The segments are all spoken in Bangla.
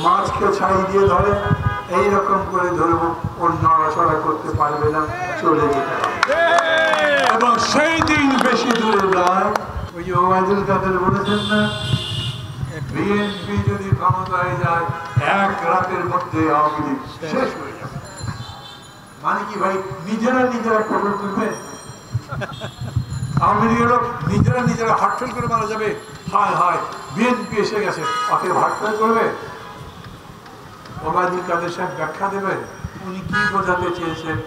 মাছকে ছাই দিয়ে ধরে এইরকম করে ধরবো, ওর নড়াচড়া করতে পারবে না, চলে যেতে হবে। এবং সেই দিন বেশি দূরে নয়, ওই যে ওবায়দুল কাদের বলেছেন না, বিএনপি যদি ক্ষমতায় যায় এক রাতের মধ্যে আওয়ামী লীগ শেষ হয়ে যাবে। মানে কি ভাই, নিজেরা খবর তুলবে? আওয়ামী লীগের লোক নিজেরা হাটফেল করে মারা যাবে, হায় হায় বিএনপি এসে গেছে, ওকে হাটফেল করবে? ওবায়দুল কাদের সাহেব ব্যাখ্যা দেবেন উনি কি বোঝাতে চেয়েছেন।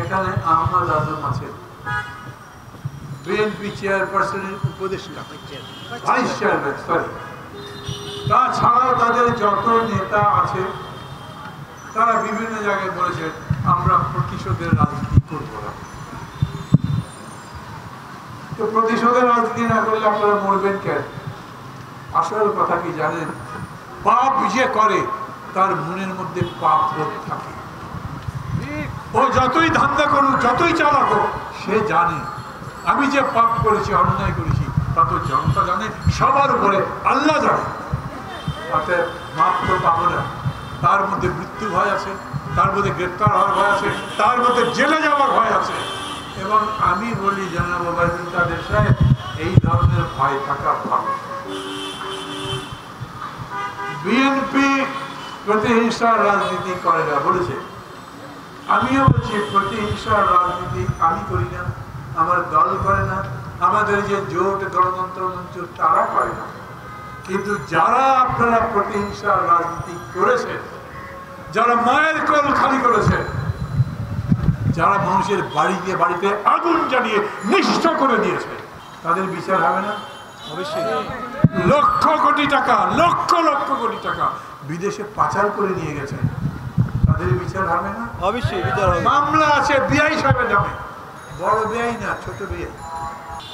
এখানে আহমদ আজম আছেন, বিএনপি চেয়ারপারসনের উপদেষ্টা, ভাইস চেয়ারম্যান, সরি। তাছাড়াও তাদের যত নেতা আছে তারা বিভিন্ন জায়গায় বলেছেন আমরা প্রতিশোধের রাজনীতি করব না। তো প্রতিশোধের রাজনীতি না করলে আপনারা মরবেন কেন? আসল কথা কি জানেন? পাপ যে করে তার মনের মধ্যে পাপ বোধ থাকে। ও যতই ধান্দা করুক, যতই চালাক হোক, সে জানে আমি যে পাপ করেছি, অন্যায় করেছি, তা তো জনতা জানে, সবার উপরে আল্লাহ জানে। অর্থাৎ মাপ তো পাবো না। তার মধ্যে মৃত্যু ভয় আছে, তার মধ্যে গ্রেপ্তার হওয়ার ভয় আছে, তার মধ্যে জেলে যাওয়ার ভয় আছে। এবং আমি বলি জনাব ওবায়দুল কাদের সাহেব, এই ধরনের ভয় থাকা ভালো। বিএনপি প্রতিহিংসার রাজনীতি করে না বলেছে, আমিও বলছি প্রতিহিংসার রাজনীতি আমি করি না, আমার দল করে না, আমাদের যে জোট গণতন্ত্র মঞ্চ তারা করে না। কিন্তু যারা আপনারা প্রতিহিংসার রাজনীতি করেছেন, যারা মায়ের কোল খালি করেছে, যারা মানুষের বাড়িতে আগুন জ্বালিয়ে নিষ্ঠ করে দিয়েছে, তাদের বিচার হবে না? অবশ্যই। লক্ষ কোটি টাকা বিদেশে পাচার করে নিয়ে গেছে, তাদের বিচার হবে না? অবশ্যই বিচার হবে। মামলা আছে বিআই সাহেবের নামে, বড় বিআই না, ছোট বিআই।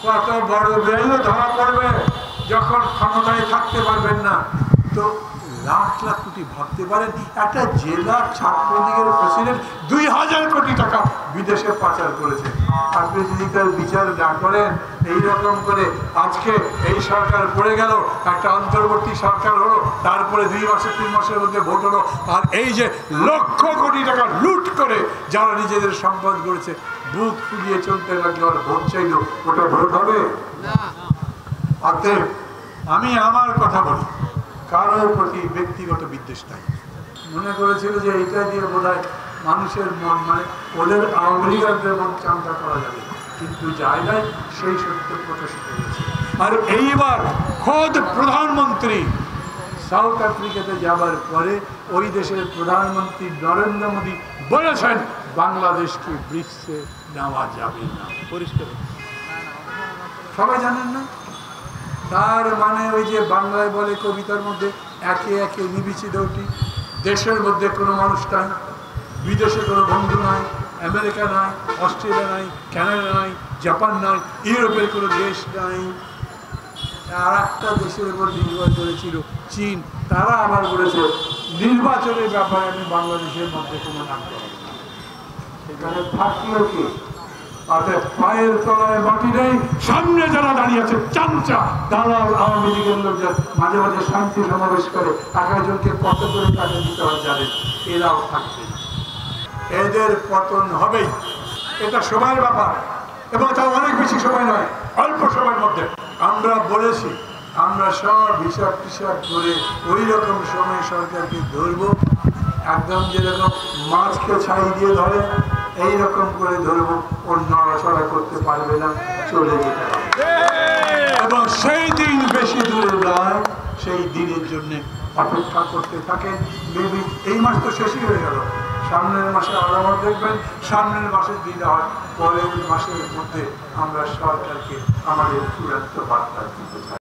কত বড় বিআইও ধরা পড়বে যখন ক্ষমতায় থাকতে পারবেন না। তো লাখ কোটি ভাবতে পারেন, একটা জেলার ছাত্রলীগের প্রেসিডেন্ট 2000 কোটি টাকা বিদেশে পাচার করেছে। আপনি যদি তার বিচার না করেন, এইরকম করে আজকে এই সরকার পড়ে গেল, একটা অন্তর্বর্তী সরকার হলো, তারপরে 2 মাসে 3 মাসের মধ্যে ভোট হলো, আর এই যে লক্ষ কোটি টাকা লুট করে যারা নিজেদের সম্পদ করেছে, বুক ফুলিয়ে চলতে লাগলো আর ভোট চাইল, ওটা ভোট হবে না। অতএব আমি আমার কথা বলি, কারোর প্রতি ব্যক্তিগত বিদ্বেষ নাই। মনে করেছিল যে এইটা দিয়ে বোধহয় মানুষের মন, মানে ওদের আওয়ামী লীগের মন চাঙ্গা করা যাবে, কিন্তু যায় নাই, সেই সত্য প্রকাশিত হয়েছে। আর এইবার খোদ প্রধানমন্ত্রী সাউথ আফ্রিকাতে যাবার পরে ওই দেশের প্রধানমন্ত্রী নরেন্দ্র মোদী বলেছেন বাংলাদেশকে ব্রিক্সে নেওয়া যাবে না। পরিষ্কার সবাই জানেন না? তার মানে ওই যে বাংলায় বলে কবিতার মধ্যে, একে একে নিবিছি দৌটি, দেশের মধ্যে কোনো মানুষ নাই, বিদেশে কোনো বন্ধু নাই, আমেরিকা নাই, অস্ট্রেলিয়া নাই, কানাডা নাই, জাপান নাই, ইউরোপের কোনো দেশ নাই। আর একটা দেশের উপর নির্ভর করেছিল চীন, তারা আবার বলেছে নির্বাচনের ব্যাপারে আমি বাংলাদেশের মধ্যে কোনো নাম করব না। সেখানে থাকলো কি? অর্থাৎ পায়ের তলায় মাটি নেই, সামনে যারা দাঁড়িয়ে আছে চামচা দালাল আওয়ামী লীগের লোকজন মাঝে মাঝে শান্তি সমাবেশ করে, 11 জনকে কত করে কাজে দিতে হয় জানেন, এরাও থাকবে। এদের পতন হবেই, এটা সময়ের ব্যাপার, এবং তা অনেক বেশি সময় নয়, অল্প সময়ের মধ্যে। আমরা বলেছি আমরা সব হিসাব টিসাব করে ওই রকম সময় সরকারকে ধরবো, একদম যেরকম মাছকে ছাই দিয়ে ধরে এইরকম করে ধরবো, ওর নড়াচড়া করতে পারবে না, চলে যেতে হবে। এবং সেই দিন বেশি দূরে নয়, সেই দিনের জন্য অপেক্ষা করতে থাকেন। মেবি এই মাস তো শেষই হয়ে গেল, সামনের মাসে আলামত দেখবেন, সামনের মাসের দিন হয়, পরের মাসের মধ্যে আমরা সরকারকে আমাদের চূড়ান্ত বার্তা দিতে চাই।